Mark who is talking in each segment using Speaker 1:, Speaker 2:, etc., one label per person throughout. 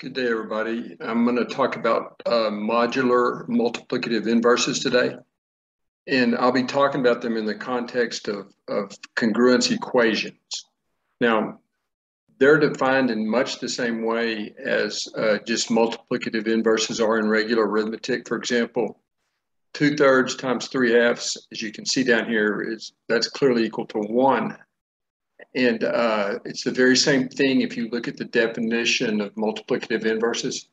Speaker 1: Good day, everybody. I'm going to talk about modular multiplicative inverses today. And I'll be talking about them in the context of congruence equations. Now, they're defined in much the same way as just multiplicative inverses are in regular arithmetic. For example, 2/3 times 3/2, as you can see down here, that's clearly equal to 1. And it's the very same thing if you look at the definition of multiplicative inverses.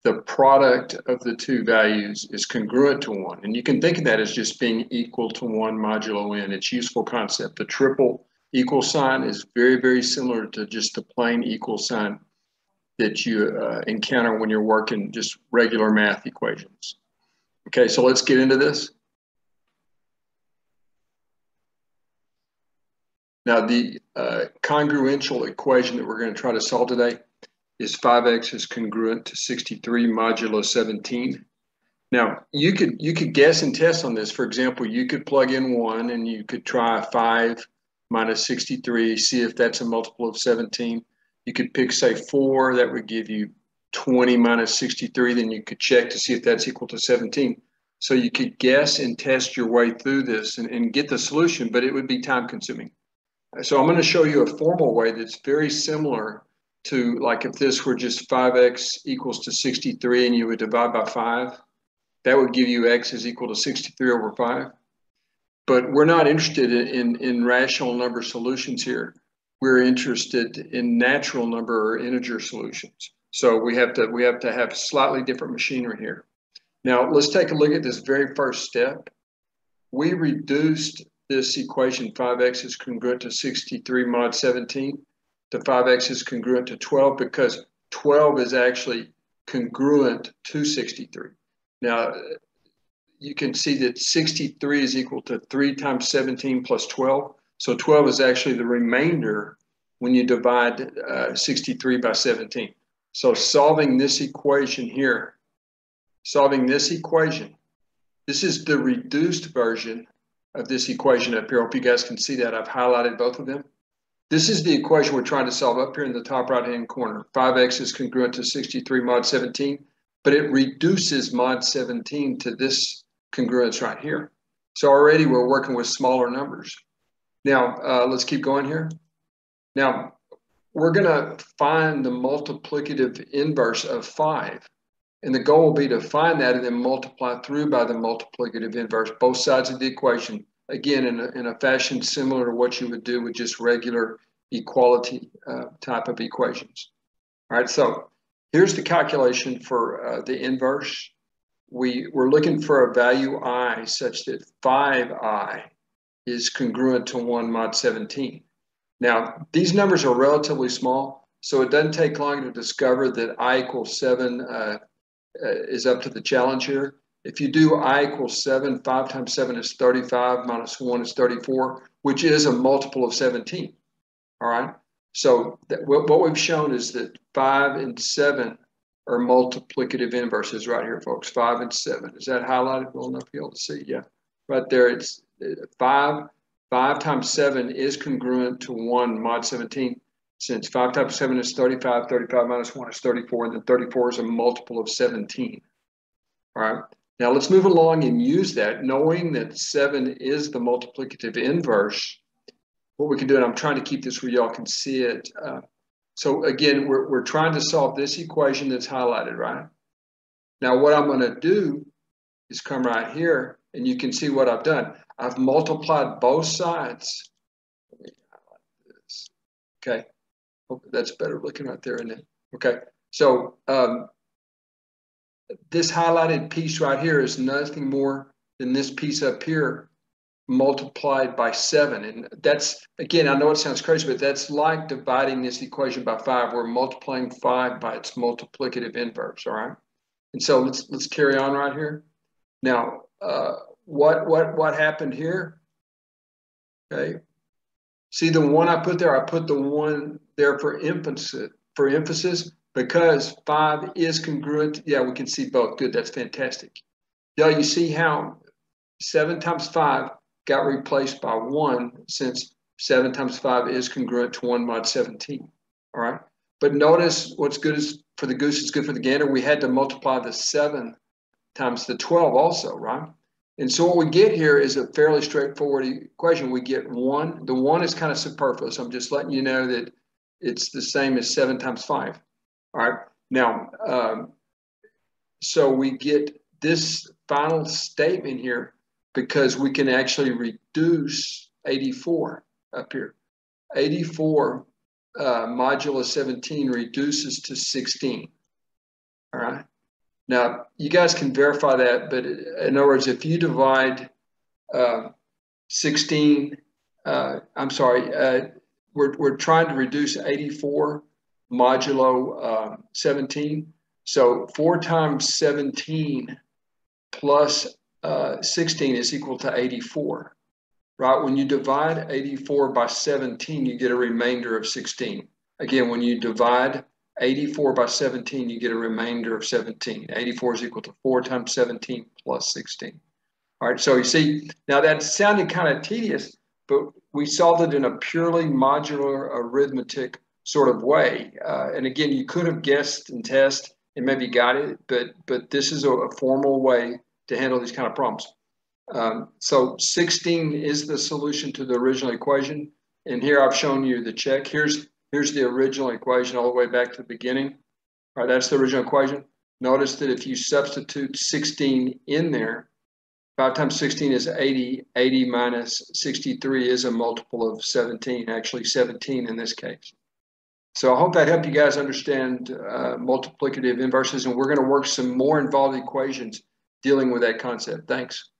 Speaker 1: The product of the two values is congruent to 1. And you can think of that as just being equal to 1 modulo n. It's a useful concept. The triple equal sign is very, very similar to just the plain equal sign that you encounter when you're working just regular math equations. Okay, so let's get into this. Now, the congruential equation that we're going to try to solve today is 5x is congruent to 63 modulo 17. Now, you could guess and test on this. For example, you could plug in 1 and you could try 5 minus 63, see if that's a multiple of 17. You could pick, say, 4. That would give you 20 minus 63. Then you could check to see if that's equal to 17. So you could guess and test your way through this and get the solution, but it would be time consuming. So I'm going to show you a formal way that's very similar to, like, if this were just 5x equals to 63 and you would divide by 5, that would give you x is equal to 63 over 5. But we're not interested in rational number solutions here. We're interested in natural number or integer solutions. So we have to have slightly different machinery here. Now let's take a look at this very first step. We reduced this equation 5x is congruent to 63 mod 17 to 5x is congruent to 12 because 12 is actually congruent to 63. Now, you can see that 63 is equal to 3 times 17 plus 12. So 12 is actually the remainder when you divide 63 by 17. So solving this equation here, this is the reduced version of this equation up here. I hope you guys can see that. I've highlighted both of them. This is the equation we're trying to solve up here in the top right-hand corner. 5x is congruent to 63 mod 17, but it reduces mod 17 to this congruence right here. So already we're working with smaller numbers. Now, let's keep going here. Now, we're going to find the multiplicative inverse of 5. And the goal will be to find that and then multiply through by the multiplicative inverse, both sides of the equation, again, in a fashion similar to what you would do with just regular equality type of equations. All right, so here's the calculation for the inverse. We're looking for a value I such that 5i is congruent to 1 mod 17. Now, these numbers are relatively small, so it doesn't take long to discover that I equals 7 is up to the challenge here. If you do I equals 7, 5 times 7 is 35, minus 1 is 34, which is a multiple of 17. All right. So what we've shown is that 5 and 7 are multiplicative inverses right here, folks. 5 and 7. Is that highlighted well enough for you all to see? Yeah. Right there, it's 5 times 7 is congruent to 1 mod 17. Since 5 times 7 is 35, 35 minus 1 is 34, and then 34 is a multiple of 17. All right. Now let's move along and use that, knowing that 7 is the multiplicative inverse. What we can do, and I'm trying to keep this where y'all can see it. So again, we're trying to solve this equation that's highlighted, right? Now what I'm going to do is come right here, and you can see what I've done. I've multiplied both sides. Let me highlight this. Okay. That's better looking right there, isn't it? Okay, so this highlighted piece right here is nothing more than this piece up here multiplied by 7. And that's, again, I know it sounds crazy, but that's like dividing this equation by 5. We're multiplying 5 by its multiplicative inverse, all right? And so let's carry on right here. Now, what happened here? Okay. See the 1 I put there? I put the 1 there for emphasis because 5 is congruent. Yeah, we can see both. Good, that's fantastic. Yeah, you see how 7 times 5 got replaced by 1 since 7 times 5 is congruent to 1 mod 17. All right. But notice what's good is for the goose is good for the gander, we had to multiply the 7 times the 12 also, right? And so what we get here is a fairly straightforward equation. We get 1. The 1 is kind of superfluous. I'm just letting you know that it's the same as 7 times 5. All right. Now, so we get this final statement here because we can actually reduce 84 up here. 84 modulus 17 reduces to 16. All right. Now, you guys can verify that, but in other words, if you divide 16, we're trying to reduce 84 modulo 17. So 4 times 17 plus 16 is equal to 84, right? When you divide 84 by 17, you get a remainder of 16. Again, when you divide 84 by 17, you get a remainder of 17. 84 is equal to 4 times 17 plus 16. All right, so you see, now that sounded kind of tedious, but we solved it in a purely modular arithmetic sort of way. And again, you could have guessed and tested and maybe got it, but this is a formal way to handle these kind of problems. So 16 is the solution to the original equation. And here I've shown you the check. Here's the original equation all the way back to the beginning. All right, that's the original equation. Notice that if you substitute 16 in there, 5 times 16 is 80. 80 minus 63 is a multiple of 17, actually 17 in this case. So I hope that helped you guys understand multiplicative inverses, and we're going to work some more involved equations dealing with that concept. Thanks.